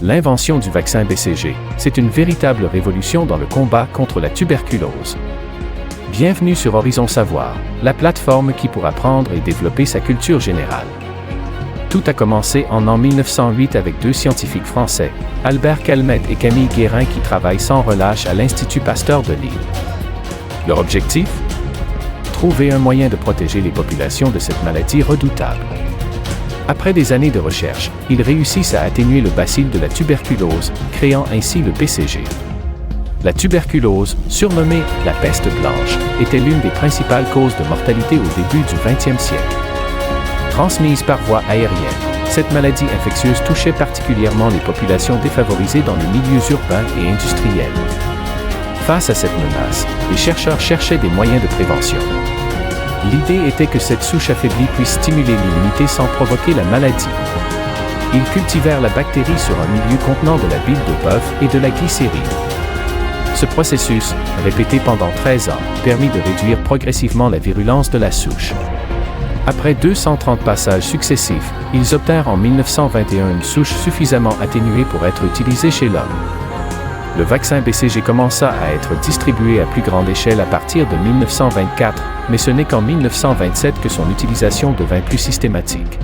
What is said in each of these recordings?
L'invention du vaccin BCG, c'est une véritable révolution dans le combat contre la tuberculose. Bienvenue sur Horizon Savoir, la plateforme qui pourra apprendre et développer sa culture générale. Tout a commencé en 1908 avec deux scientifiques français, Albert Calmette et Camille Guérin, qui travaillent sans relâche à l'Institut Pasteur de Lille. Leur objectif ? Trouver un moyen de protéger les populations de cette maladie redoutable. Après des années de recherche, ils réussissent à atténuer le bacille de la tuberculose, créant ainsi le BCG. La tuberculose, surnommée la peste blanche, était l'une des principales causes de mortalité au début du XXe siècle. Transmise par voie aérienne, cette maladie infectieuse touchait particulièrement les populations défavorisées dans les milieux urbains et industriels. Face à cette menace, les chercheurs cherchaient des moyens de prévention. L'idée était que cette souche affaiblie puisse stimuler l'immunité sans provoquer la maladie. Ils cultivèrent la bactérie sur un milieu contenant de la bile de bœuf et de la glycérine. Ce processus, répété pendant 13 ans, permit de réduire progressivement la virulence de la souche. Après 230 passages successifs, ils obtinrent en 1921 une souche suffisamment atténuée pour être utilisée chez l'homme. Le vaccin BCG commença à être distribué à plus grande échelle à partir de 1924, mais ce n'est qu'en 1927 que son utilisation devint plus systématique.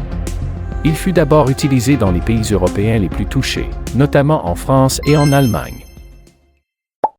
Il fut d'abord utilisé dans les pays européens les plus touchés, notamment en France et en Allemagne.